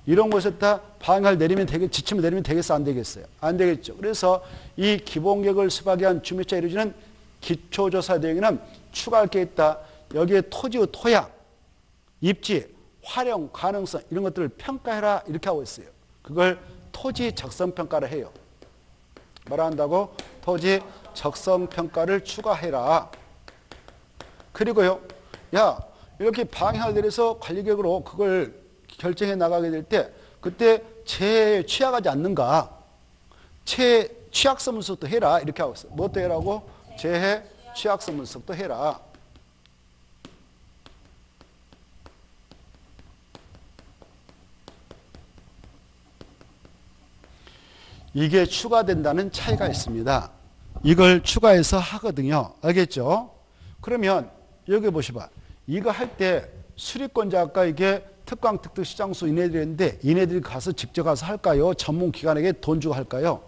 이런 곳에다 방향을 내리면 지침을 내리면 되겠어? 안 되겠어요? 안 되겠죠. 그래서 이 기본계획을 수립하게 한 주민자에 이루어지는 기초조사 내용에는 추가할 게 있다. 여기에 토지의 토양, 입지, 활용 가능성 이런 것들을 평가해라 이렇게 하고 있어요. 그걸 토지 적성평가를 해요. 뭐라 한다고? 토지 적성평가를 추가해라. 그리고요. 야 이렇게 방향을 내려서 관리계획으로 그걸 결정해 나가게 될 때 그때 재해에 취약하지 않는가? 취약성 분석도 해라 이렇게 하고 있어요. 뭐도 해라고? 재해 취약성 분석도 해라. 이게 추가된다는 차이가 있습니다. 이걸 추가해서 하거든요. 알겠죠? 그러면 여기 보시봐. 이거 할 때 수립권자 아까 이게 특강 특특 시장수 이네들이 있는데 이네들이 가서 직접 가서 할까요? 전문 기관에게 돈 주고 할까요?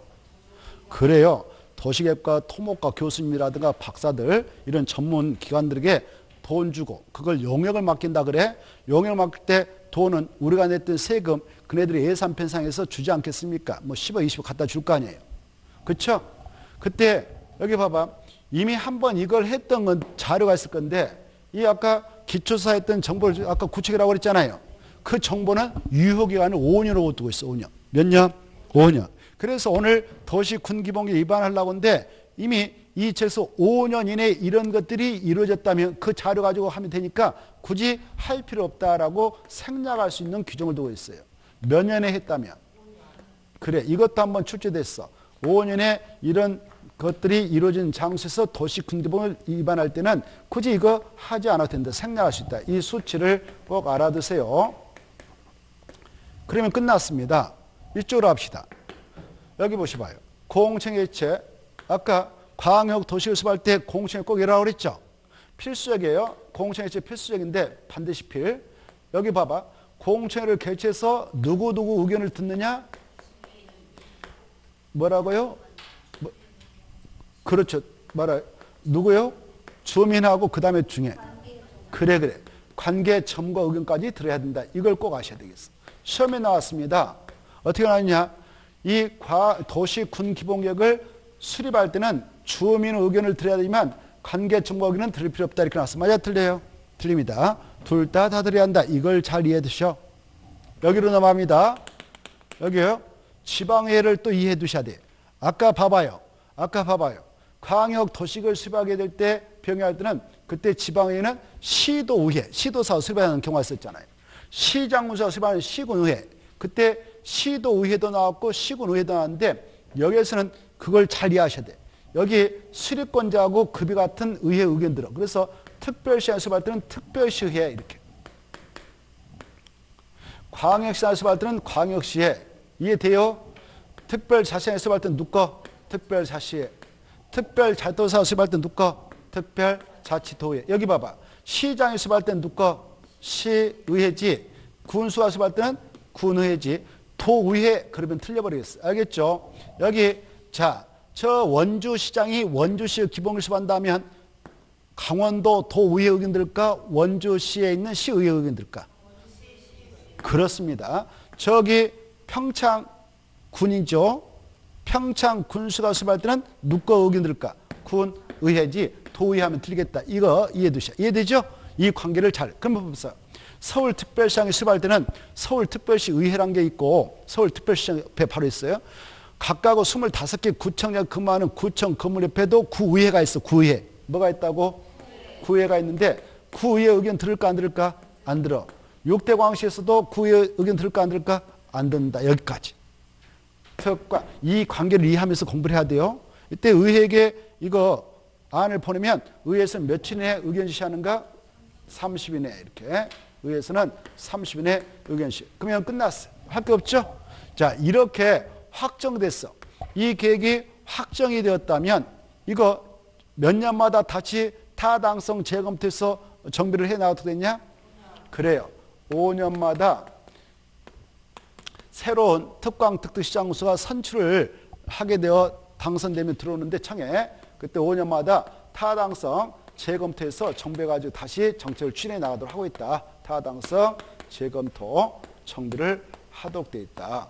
그래요. 도시계획과 토목과 교수님이라든가 박사들 이런 전문 기관들에게 돈 주고 그걸 용역을 맡긴다 그래. 용역을 맡길 때 돈은 우리가 냈던 세금 그네들이 예산 편성해서 주지 않겠습니까? 뭐 10억 20억 갖다 줄 거 아니에요. 그렇죠? 그때 여기 봐봐. 이미 한번 이걸 했던 건 자료가 있을 건데 이 아까 기초사 했던 정보를 아까 구책이라고 그랬잖아요. 그 정보는 유효기간을 5년으로 두고 있어. 5년. 몇 년? 5년. 그래서 오늘 도시군기본계획 위반하려고 하는데 이미 이 책에서 5년 이내에 이런 것들이 이루어졌다면 그 자료 가지고 하면 되니까 굳이 할 필요 없다라고 생략할 수 있는 규정을 두고 있어요. 몇 년에 했다면. 그래, 이것도 한번 출제됐어. 5년에 이런 것들이 이루어진 장소에서 도시군기본을 위반할 때는 굳이 이거 하지 않아도 된다. 생략할 수 있다. 이 수치를 꼭 알아두세요. 그러면 끝났습니다. 이쪽으로 합시다. 여기 보시봐요. 공청회체. 아까 광역 도시교섭할 때 공청회 꼭 이라고 그랬죠. 필수적이에요. 공청회체 필수적인데 반드시 필. 여기 봐봐. 공청회를 개최해서 누구누구 의견을 듣느냐? 뭐라고요? 그렇죠. 말아요. 누구요? 주민하고 그 다음에 중에. 그래. 관계 점과 의견까지 들어야 된다. 이걸 꼭 아셔야 되겠어. 시험에 나왔습니다. 어떻게 나왔냐? 이 도시군기본계획을 수립할 때는 주민 의견을 들어야 되지만 관계 정보 의견은 들을 필요 없다. 이렇게 나왔어. 맞아? 틀려요? 틀립니다. 둘 다 들어야 한다. 이걸 잘 이해해 두셔. 여기로 넘어갑니다. 여기요. 지방의회를 또 이해해 두셔야 돼. 아까 봐봐요. 광역 도시계획을 수립하게 될 때 병행할 때는 그때 지방의회는 시도의회, 시도사 수립하는 경우가 있었잖아요. 시장군수가 수립하는 시군의회. 그때 시도의회도 나왔고 시군의회도 나왔는데 여기에서는 그걸 잘 이해하셔야 돼. 여기 수립권자하고 급이 같은 의회 의견 들어. 그래서 특별시장 수립할 때는 특별시의회 이렇게. 광역시장 수립할 때는 광역시회. 이해돼요? 특별자치장 수립할 때는 누꺼? 특별자치회. 특별자치도사 수립할 때는 누꺼? 특별자치도의회. 여기 봐봐. 시장이 수립할 때는 누꺼? 시의회지. 군수가 수립할 때는 군의회지. 도의회 그러면 틀려버리겠어. 알겠죠? 여기 자, 저 원주시장이 원주시의 기본을 수립한다면 강원도 도의회 의견 들을까? 원주시에 있는 시의회 의견 들을까? 그렇습니다. 저기 평창군이죠. 평창군수가 수립할 때는 누가 의견 들을까? 군의회지. 도의회 하면 틀리겠다. 이거 이해해 두셔. 이해되죠? 이 관계를 잘. 그럼 보세요. 서울특별시장이 수립할 때는 서울특별시 의회란 게 있고 서울특별시장 옆에 바로 있어요. 각각 25개 구청장 근무하는 구청 건물 옆에도 구의회가 있어. 구의회. 뭐가 있다고? 구의회가 있는데 구의회 의견 들을까 안 들을까? 안 들어. 6대 광역시에서도 구의회 의견 들을까 안 들을까? 안 듣는다. 여기까지. 특과 이 관계를 이해하면서 공부를 해야 돼요. 이때 의회에게 이거 안을 보내면 의회에서는 며칠 내에 의견 제시하는가? 30일 내에 이렇게. 의회에서는 30일 내에 의견 제시. 그러면 끝났어요. 할 게 없죠? 자, 이렇게 확정됐어. 이 계획이 확정이 되었다면 이거 몇 년마다 다시 타당성 재검토해서 정비를 해 나가도 되냐? 그래요. 5년마다 새로운 특광 특특시장수가 선출을 하게 되어 당선되면 들어오는데 청에 그때 5년마다 타당성 재검토해서 정비해가지고 다시 정책을 추진해 나가도록 하고 있다. 타당성 재검토 정비를 하도록 되어 있다.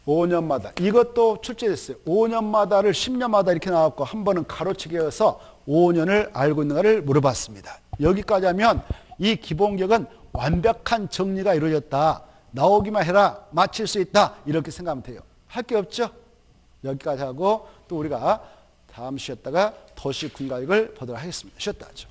5년마다 이것도 출제됐어요. 5년마다를 10년마다 이렇게 나왔고 한 번은 가로치기여서 5년을 알고 있는가를 물어봤습니다. 여기까지 하면 이 기본계획은 완벽한 정리가 이루어졌다. 나오기만 해라. 마칠 수 있다. 이렇게 생각하면 돼요. 할 게 없죠? 여기까지 하고 또 우리가 다음 쉬었다가 도시군계획을 보도록 하겠습니다. 쉬었다 하죠.